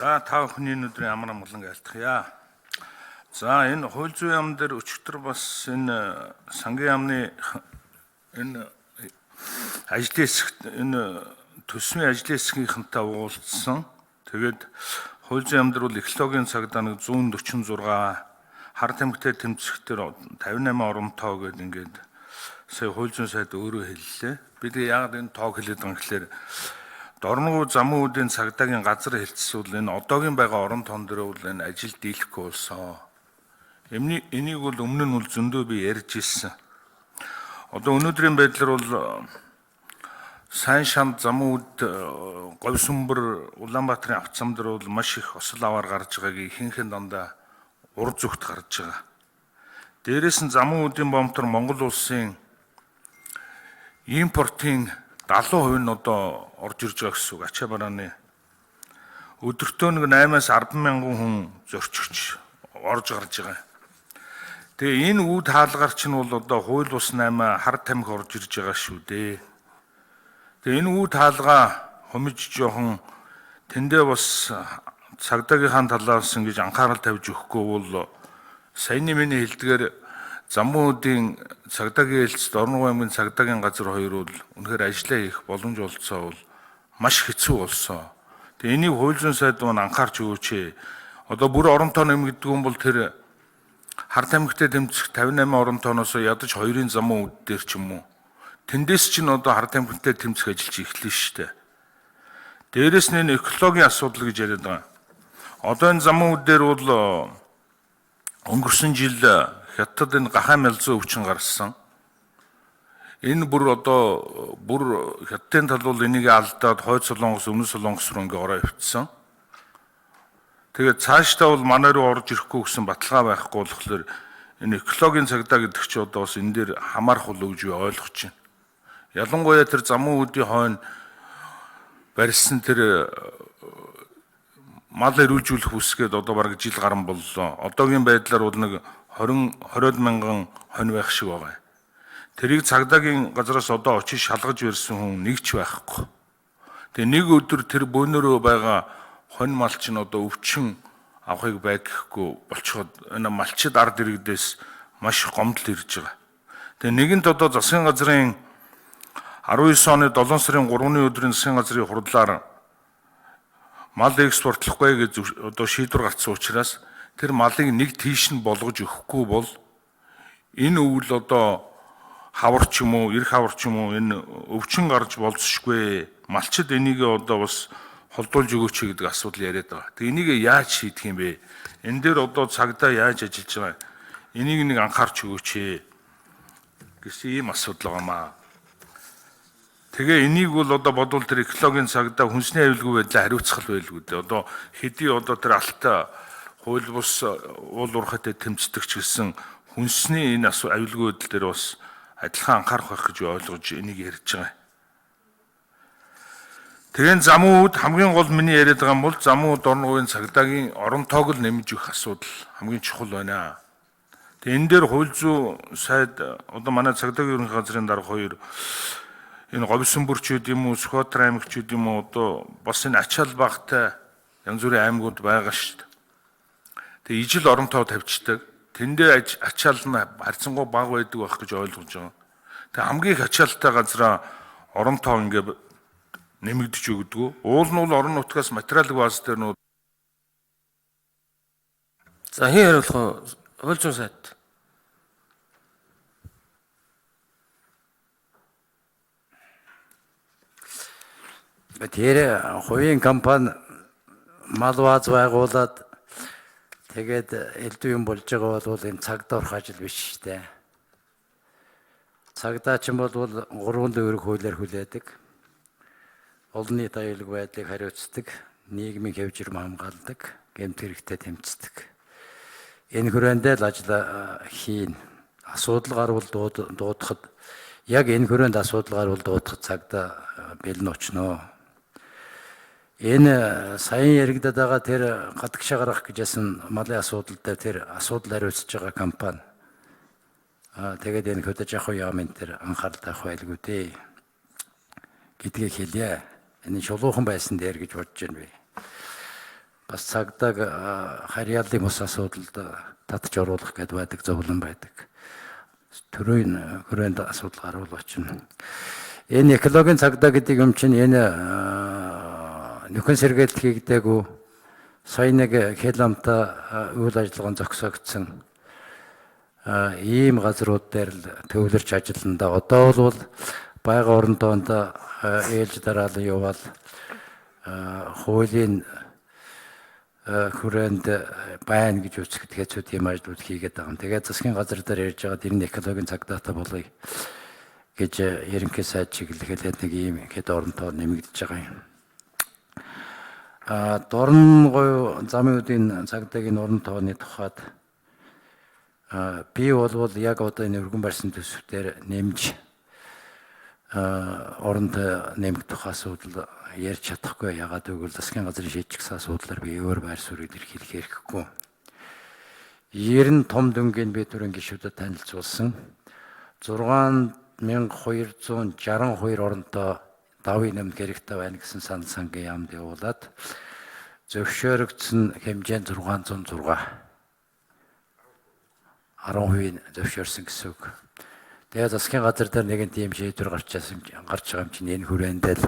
За та бүхний өдрийн амар амгалан айлтгая. За энэ хууль зүйн яам дээр өчигдөр бас энэ сангийн яамны энэ ажлын хэсэгт энэ төсвийн ажлын хэсгийнхэнтэй уулзсан. Тэгээд хууль зүйн яам дээр бол экологийн цагдаа нэг 146 хар тамхитай тэмцэхтэр 58 оромтоо гэдэг ингээд сая хууль зүйн сайд өөрөө хэллээ. Бид яг энэ тоог хэлээд байгаа юм гэхээр Дорногов замун үүдийн цагдаагийн газар хэлтсүүл энэ одоогийн байгаа орон тоон дээр бол энэ ажил дийлэхгүй болсон. Энийг бол өмнө нь бол зөндөө би ярьж ирсэн. Одоо өнөөдрийн байдлаар бол сайн шанд замун үүд Говьсөнбөр Улаанбаатарын авцам дээр бол маш их осол аваар гарч байгааг ихэнхэн дандаа урд зүгт гарч байгаа. Дээрээс нь замун үүдийн бомтор Монгол улсын импортын 70% нь одоо орж ирж байгаа гэсэн үг. Ачаа барааны өдөртөө нэг 8-аас 10 мянган хүн зорчигч орж гарч байгаа. Тэгээ энэ үүд хаалгаар чинь бол одоо хууль бус 8 хар тамхи орж ирж байгаа шүү дээ. Тэгээ энэ үүд хаалгаа хомиж жоохон тэндээ бас цагдаагийнхаа талаас ингэж анхаарал тавьж өгөхгүй бол саяны миний хэлдгээр замун үүдийн цагдаагийн хэлц Дорногов аймгийн цагдаагийн газар хоёр бол үнэхээр ажиллаа хийх боломж олцоо бол маш хэцүү болсон. Тэгээ энийг хууль зүйн сайд маань анхаарч өгөөч. Одоо бүр орон тоо нэмэгддэг юм бол тэр хар тамхитай тэмцэх 58 орон тооноос ядаж хоёрын замун үүд дээр ч юм уу. Тэндээс чинь одоо хар тамхитай тэмцэх ажиллаж эхэлнэ шүү дээ. Дээрээс нь экологийн асуудал гэж яриад байгаа. Одоо энэ замун үүд дээр бол өнгөрсөн жил Хятад энэ гахаан мялзуу өвчин гарсан. Энэ бүр Хятадын тал бол энийг алдаад Хойд Солонгос, Өмнөд Солонгос руу ингээ ороо өвчсөн. Тэгээд цаашдаа бол манай руу орж ирэхгүй гэсэн баталгаа байхгүй болохоор энэ экологийн цагдаа гэдэг чинь одоо бас энэ дээр хамаарах болов гэж ойлгож байна. Ялангуяа тэр замун үүдийн хойно барьсан тэр мал эрүүлжүүлэх үсгээд одоо бараг жил гарсан боллоо. Одоогийн байдлаар бол нэг 20 мянган хонь байх шиг байгаа. Тэрийг цагдаагийн газраас одоо очиж шалгаж ирсэн хүн нэг ч байхгүй. Тэгээ нэг өдөр тэр бөөнөрөө байгаа хонь мал чинь одоо өвчин авахыг байгихгүй болчиход энэ малчид ард иргэдээс маш гомдол ирж байгаа. Тэгээ нэгэнт одоо засгийн газрын 19 оны 7 сарын 3-ны өдрийн засгийн газрын хурлаар мал экспортлохгүй гэж одоо шийдвэр гаргасан учраас тэр малыг нэг тийш нь болгож өгөхгүй бол энэ өвөл одоо хавар ч юм уу, эрх хавар ч юм уу энэ өвчин гарч болцсошгүй. Малчид энийг одоо бас холдуулж өгөөч гэдэг асуудал яриад байгаа. Тэг энийг яаж шийдэх юм бэ? Энэ дээр одоо цагдаа яаж ажиллаж байгаа? Энийг нэг анхаарч өгөөч гэсэн ийм асуудал байгаамаа. Тэгээ энийг бол одоо бодвол тэр экологийн цагдаа хүнсний аюулгүй байдлаа хариуцах байлгүй дээ. Одоо хэдий одоо тэр алта хууль бус уул уурхайтай тэмцдэг ч гэсэн хүнсний энэ аюулгүй байдал дээр бас адилхан анхаарах байх гэж ойлгож энийг ярьж байгаа. Тэгээд замун үүд хамгийн гол миний яриад байгаа юм бол замун үүд Дорноговын цагдаагийн орон тоог л нэмж өгөх асуудал хамгийн чухал байна. Тэгээд энэ дээр хууль зүйн сайд одоо манай цагдаагийн ерөнхий газрын дарга хоёр энэ Говьсөнбөрчүүд юм уу, Сүхбаатар аймагчүүд юм уу одоо бас энэ ачаал багтай янз бүрийн аймагуд байгаа шүү дээ. Тэгээ ижил орон тоо тавьчихдаг. Тэндээ ачаал нь харьцангуй бага байдаг байх гэж ойлгож байгаа. Тэгээ хамгийн их ачаалтай газраа орон тоо ингээ нэмэгдэж өгдөг. Уул нь бол орон нутгаас материалын бааз дээр нь. За хин хариулах уу? Хууль зүйн сайд. Тэр хувийн компани мал бааз байгуулад тэгээд элдв юм болж байгаа бол энэ цагдаа орох ажил биш шүү дээ. Цагдаа ч юм бол 3 дөрөв хуулиар хүлээдэг. Олон нийт аюулгүй байдлыг хариуцдаг, нийгмийн хэвжирм хамгаалдаг, гэмт хэрэгтэй тэмцдэг. Энэ хүрээндээ л ажил хийн. Асуудал гарвал дуудахад яг энэ хүрээнд асуудал гарвал дуудахад цагдаа бэлэн очно. Энэ саяхан яригдаад байгаа тэр гадагшаа гарах гэжсэн малын асуудал дээр тэр асуудал хариуцж байгаа компани. Тэгээд энэ хөдөө жахуу яамын тэр анхаарал тавих байлгүй дээ гэдгийг хэлье. Энэ шулуухан байсан дээр гэж бодож байна би. бас цагдаа харьяаллын ус асуудалд татж оруулах гэдэг байдаг, зовлон байдаг. Төрийн хүрээнд асуудал гарвал очино. Энэ экологийн цагдаа гэдэг юм чинь энэ нөхөн сэргээлт хийгдээгүй сая нэг хяламта үйл ажиллагаанд зогсоогдсон ийм газрууд дээр л төвлөрч ажиллана. Одоо бол байгаль орнтоонд ээлж дараалан явбал хуулийн хүрээнд байна гэж үзэхэд хэцүү тийм ажлууд хийгээд байгаа юм. Тэгээд засгийн газар дээр ярьж байгаа энэ экологийн цагдаатай болъё гэж ерөнхий сайд чиглэлээд нэг ийм хэд оронтой нэмэгдэж байгаа юм. Дорн гоё замын үеийн цагдаагийн орон тооны тухайд би бол яг одоо энэ өргөн барьсан төсвээр нэмж оронд нэмэх тухай асуудал ярьж чадахгүй. Ягаад гэвэл засгийн газрын шийдчихсэн асуудлаар би өөр байр суурийг илэрхийлэх хэрэггүй. 90 том дүнгийн би түрэн гишүүдэд танилцуулсан 6262 оронтой давын нэмэх хэрэгтэй байна гэсэн санал сангийн яамд явуулаад зөвшөөрөгдсөн хэмжээ 606 10% зөвшөөрсөн гэсэн үг. Тэгээд засгийн газар дээр нэгэн тийм шийдвэр гарч байгаа юм чинь энэ хүрээндээ л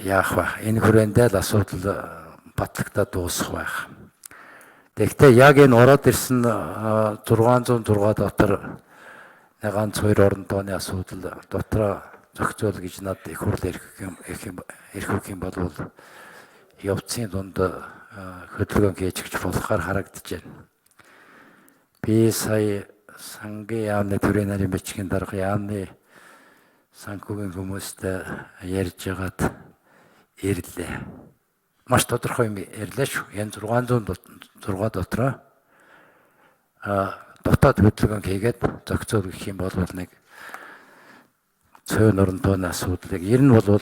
яах вэ? Энэ хүрээндээ л асуудал батлагтаа дуусах байх. Тэгэхдээ яг энэ ороод ирсэн 606 дотор ганц 2 орон тооны асуудал дотроо зохицуул гэж над их хурл эрхүүх юм бол явцын дунд хөдөлгөөн хийж болохоор харагдаж байна. Би сая сангийн яамны төрийн нарийн бичгийн дарга яамны санхүүгийн хүмүүстэй ярьж байгаад ирлээ. Маш тодорхой юм ирлээ шүү. Энэ 606 дотроо дотоод хөдөлгөөн хийгээд зохицуул гэх юм бол нэг цөөн орон тооны асуудлыг ер нь бол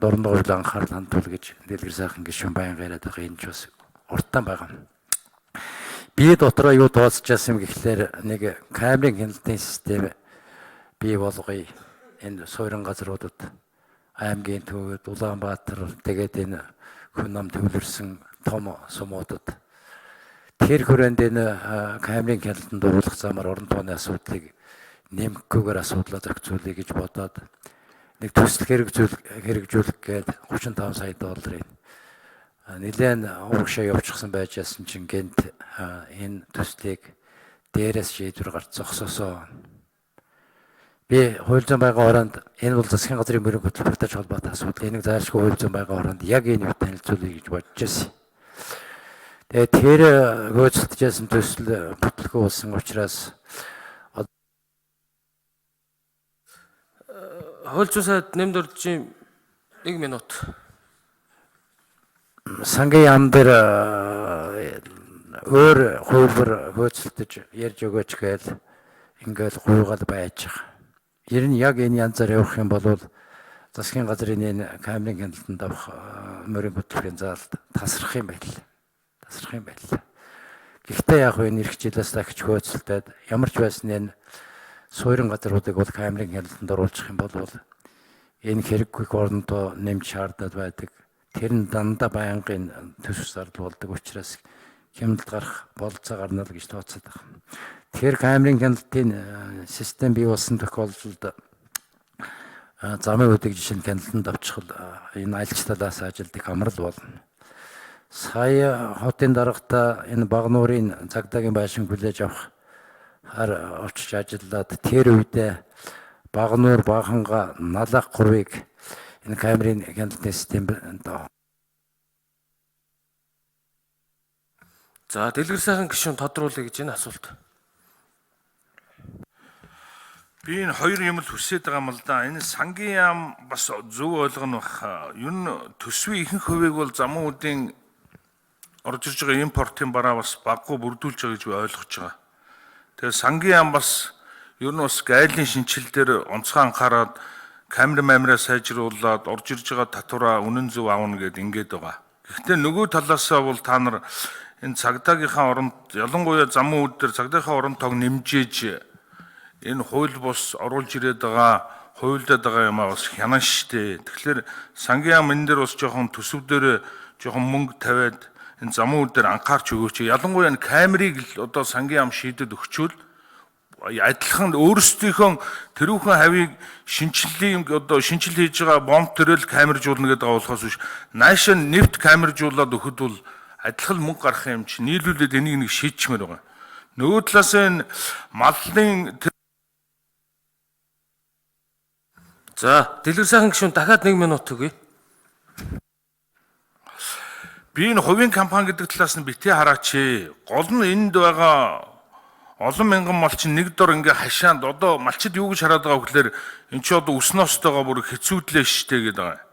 дорногоо анхаарал хандуул гэж дэлгэр сайхан гишүүн баян яриад байгаа энэ ч бас уртан байгаа. Би дотроо юу тооцож юм гэхлээр нэг камерын хяналтын систем бий болгоё. Энэ суурин газруудад аймгийн төвд Улаанбаатар тэгээд энэ хүн ном төвлөрсөн том сумуудад тэр хүрээнд энэ камерын хяналтанд оруулах замаар орон тооны асуудлыг нэмэхгүйгээр асуудлаа зохицуулъя гэж бодоод нэг төсөл хэрэгжүүлэх гээд 35 сая долларын нэлээд урагшаа явуулчихсан байж яасан чинь гэнт энэ төслийг дээрээс шийдвэр гарч зогсоосоо. Би хууль зүйн байнгын ороонд энэ бол засгийн газрын мөрийн хөтөлбөртэй холбоотой асуудал. Энийг зайлшгүй хууль зүйн байнгын ороонд яг энэ үед танилцуулъя гэж бодож байсан. Тэгээд тэр хөөцөлдөжсэн төсөл бүтлгүй болсон учраас хууль зүйн сайд нэмд оржийн 1 минут. Сангийн яам дээр өөр хувилбар хөөцөлдөж ярьж өгөөч гээл ингээл гуйгаал байж байгаа. Ер нь яг энэ янзаар явах юм бол засгийн газрын энэ камерын хяналтанд авах мөрийн хөтөлбөрийн заалд тасрах юм байл. Гэхдээ яг энэ ирэх жилээс дахиж хөөцөлдөд ямар ч байсан энэ суурин газруудыг бол камерын хяналтанд оруулах юм бол энэ хэрэггүй орнотоо нэмж шаардаад байдаг. Тэр нь дандаа байнгын төсөв зардал болдог учраас хямдалд гарах болцоо гарна л гэж тооцоод байна. Тэгэхээр камерын хяналтын систем бий болсон тохиолдолд замын үеийг жишээ нь хяналтанд авчих энэ альч талаас ажилдах амар л болно. Сая хотын дарагта энэ Багнуурын цагдаагийн байшин хүлээж авах очиж ажиллаад тэр үедээ Багнуур Баханга Налах 3-ыг энэ камерын хяналтын системд За дэлгэр сайхан гишүүн тодруулъя гэж энэ асуулт. Би энэ хоёр юм л хүсэж байгаа юм л да. Энэ сангийн яам бас зөв ойлгоно бах. Ер нь төсвийн ихэнх хувийг бол замун үдийн орж ирж байгаа импортын бараа бас баггүй бүрдүүлж байгаа гэж би ойлгож байгаа. Тэгээ сангийн яам бас ер нь бас гайлын шинчил дээр онцгой анхаарал камера сайжруулад орж ирж байгаа татвараа үнэн зөв аавна гэд ингээд байгаа. Гэхдээ нөгөө талаасаа бол та нар энэ цагдаагийнхаа оронд ялангуяа замун үд дээр цагдаагийнхаа оронд тог нэмжээж энэ хууль бус оруулж ирээд байгаа хуйлдаад байгаа юм аа бас хянан штэ. Тэгэхээр сангийн яам энэ дээр бас жоохон төсөв дээр жоохон мөнгө тавиад энэ замун үр дээр анхаарч өгөөч. Ялангуяа энэ камерыг л одоо сангийн ам шийдэд өгчүүл адилхан өөрсдийнхөө тэрүүхэн хавийг одоо шинжил хийж байгаа бомб төрөл камержуулна гэдэг болохоос биш наашаа нэвт камержуулаад өгөхөд бол адилхан мөнгө гарах юм чи нийлүүлээд энийг нэг шийдчмээр байгаа. Нөгөө талаас нь маллын За, дэлгэр сайхан гишүүн дахиад 1 минут өгье. би энэ хувийн компани гэдэг талаас нь битгий хараач. Гол нь энд байгаа олон мянган малчин нэг дор ингээ хашаанд одоо малчид юу гэж хараад байгаа гэхээр эн чи одоо өснөөстойгоо бүр хэцүүдлээ штэ гэдэг байгаа.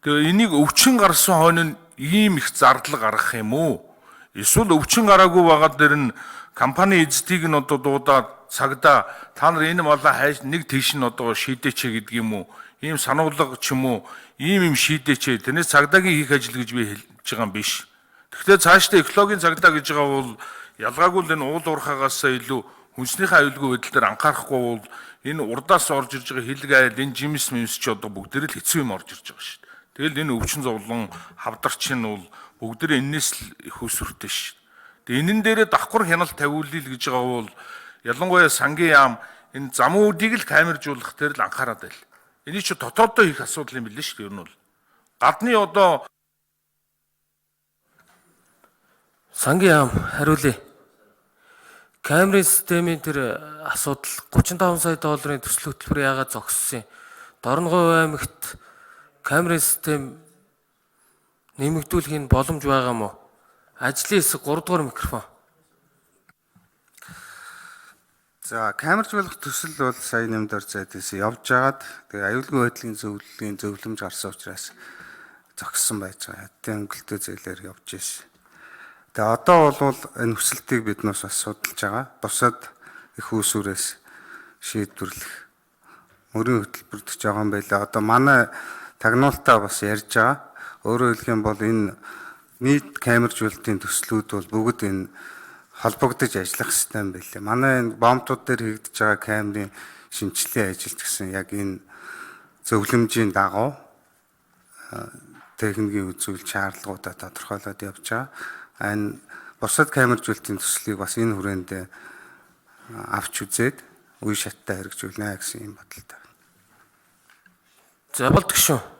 Тэгээ энийг өвчин гарсан хойно нь ийм их зардал гаргах юм уу? Эсвэл өвчин гараагүй байгаа дэр нь компани эзэдийг нь одоо дуудаад цагдаа та нар энэ малаа хайш нэг тийш нь одоо шийдээч гэдэг юм уу? Ийм сануулга ч юм уу? Ийм шийдээч. Тэрнээс цагдаагийн хийх ажил гэж би хэлж байгаа юм биш. Гэхдээ цаашдаа экологийн цагдаа гэж байгаа бол ялгаагүй л энэ уул уурхаагаас илүү хүнснийхээ аюулгүй байдал дээр анхаарахгүй бол энэ урдаас орж ирж байгаа хилэг айл энэ жимс мэмс ч одоо бүгд л хэцүү юм орж ирж байгаа шүү дээ. Тэгэл энэ өвчин зовлон хавдарч нь бол бүгд энэс л их өсвөртэй шүү. Тэгээ энэн дээрээ давхар хяналт тавиулъя гэж байгаа бол ялангуяа сангийн яам энэ замуудыг л камержуулах дээр л анхаарат байл. Энийг чи дотооддоо хийх асуудал юм билээ шүү дээ. Ер нь бол гадны одоо Сангийн яам хариулъя. Камерын системийн тэр асуудал 35 сая долларын төсөл хөтөлбөр яагаад зогссон юм? Дорногов аймагт камерын систем нэмэгдүүлэхийн боломж байгаа мó? Ажлын хэсэг 3 дугаар микрофон. За камержуулах төсөл бол сая нэмд орцайдээс явж байгаад тэгээ аюулгүй байдлын зөвлөлийн зөвлөмж гарсан учраас зогссон байж байгаа. Хатан өнгөлтөө зээлээр явж ирсэн. Тэгээ одоо бол энэ хүсэлтийг биднээс бас судалж байгаа. Бусад их үүсвэрээс шийдвэрлэх мөрийн хөтөлбөрдөж байгаа юм байлаа. Одоо манай тагнуултаа бас ярьж байгаа. Өөрөөр хэлэх юм бол энэ нийт камержуулалтын төслүүд бол бүгд энэ холбогдож ажиллах систем байлээ. Манай энэ бомбтууд дээр хийгдэж байгаа камерын шинжилгээ ажилт гэсэн яг энэ зөвлөмжийн дагуу техникийн үзүүлэлт шаардлагуудаа тодорхойлоод явж байгаа. Энэ бусад камержуулалтын төслийг бас энэ хүрээнд авч үзээд үе шаттай хэрэгжүүлнэ гэсэн юм бодолтой. За болд гişүн.